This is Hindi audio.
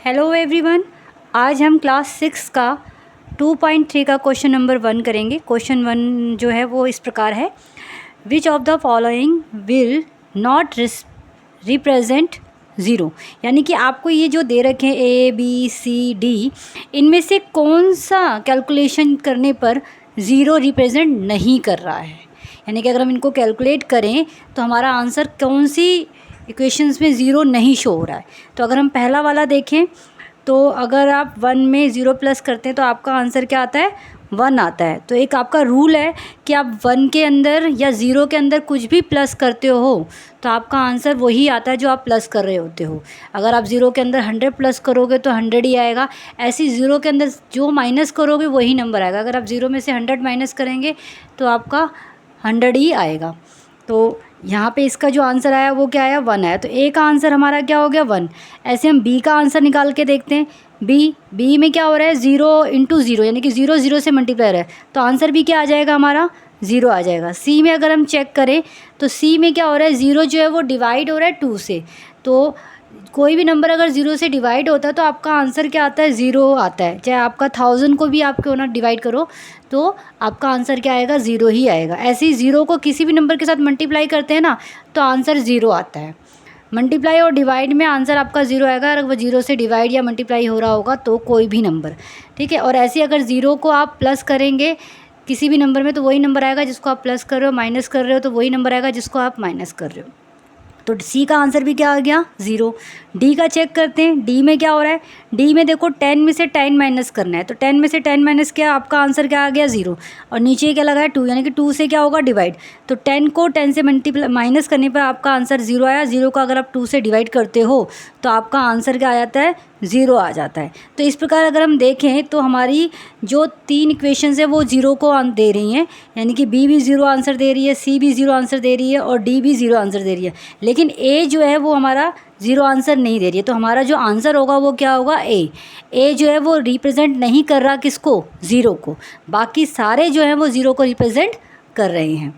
हेलो एवरीवन, आज हम क्लास 6 का 2.3 का क्वेश्चन नंबर 1 करेंगे। क्वेश्चन 1 जो है वो इस प्रकार है, which of the following will not represent zero. यानी कि आपको ये जो दे रखे हैं ए बी सी डी, इनमें से कौन सा कैलकुलेशन करने पर ज़ीरो रिप्रेजेंट नहीं कर रहा है। यानी कि अगर हम इनको कैलकुलेट करें तो हमारा आंसर कौन सी इक्वेशंस में ज़ीरो नहीं शो हो रहा है। तो अगर हम पहला वाला देखें तो अगर आप 1 में 0 प्लस करते हैं तो आपका आंसर क्या आता है, 1 आता है। तो एक आपका रूल है कि आप 1 के अंदर या 0 के अंदर कुछ भी प्लस करते हो तो आपका आंसर वही आता है जो आप प्लस कर रहे होते हो। अगर आप 0 के अंदर 100 प्लस करोगे तो 100 ही आएगा। ऐसे 0 के अंदर जो माइनस करोगे वही नंबर आएगा। अगर आप 0 में से 100 माइनस करेंगे तो आपका 100 ही आएगा। तो यहाँ पे इसका जो आंसर आया वो क्या आया, 1 आया। तो ए का आंसर हमारा क्या हो गया, 1। ऐसे हम बी का आंसर निकाल के देखते हैं। बी में क्या हो रहा है, 0 इंटू 0 यानी कि 0 0 से मल्टीप्लाई हो रहा है, तो आंसर भी क्या आ जाएगा हमारा, 0 आ जाएगा। सी में अगर हम चेक करें तो सी में क्या हो रहा है, 0 जो है वो डिवाइड हो रहा है 2 से। तो कोई भी नंबर अगर 0 से डिवाइड होता है तो आपका आंसर क्या आता है, 0 आता है। चाहे आपका 1000 को भी आप क्यों ना डिवाइड करो तो आपका आंसर क्या आएगा, 0 ही आएगा। ऐसे ही 0 को किसी भी नंबर के साथ मल्टीप्लाई करते हैं ना तो आंसर 0 आता है। मल्टीप्लाई और डिवाइड में आंसर आपका 0 आएगा अगर वो 0 से डिवाइड या मल्टीप्लाई हो रहा होगा तो कोई भी नंबर, ठीक है। और ऐसे अगर 0 को आप प्लस करेंगे किसी भी नंबर में तो वही नंबर आएगा जिसको आप प्लस कर रहे हो, माइनस कर रहे हो तो वही नंबर आएगा जिसको आप माइनस कर रहे हो। तो सी का आंसर भी क्या आ गया, 0। डी का चेक करते हैं, डी में क्या हो रहा है, डी में देखो 10 में से 10 माइनस करना है। तो 10 में से 10 माइनस किया, आपका आंसर क्या आ गया, 0। और नीचे क्या लगा है, 2, यानी कि 2 से क्या होगा, डिवाइड। तो 10 को 10 से मल्टीप्लाई माइनस करने पर आपका आंसर 0 आया। 0 को अगर आप 2 से डिवाइड करते हो तो आपका आंसर क्या आ जाता है, 0 आ जाता है। तो इस प्रकार अगर हम देखें तो हमारी जो 3 इक्वेशंस है वो 0 को दे रही हैं, यानी कि बी भी 0 आंसर दे रही है, सी भी 0 आंसर दे रही है और डी भी 0 आंसर दे रही है। लेकिन ए जो है वो हमारा 0 आंसर नहीं दे रही है। तो हमारा जो आंसर होगा वो क्या होगा, ए जो है वो रिप्रेजेंट नहीं कर रहा किसको, 0 को। बाकी सारे जो हैं वो 0 को रिप्रेजेंट कर रहे हैं।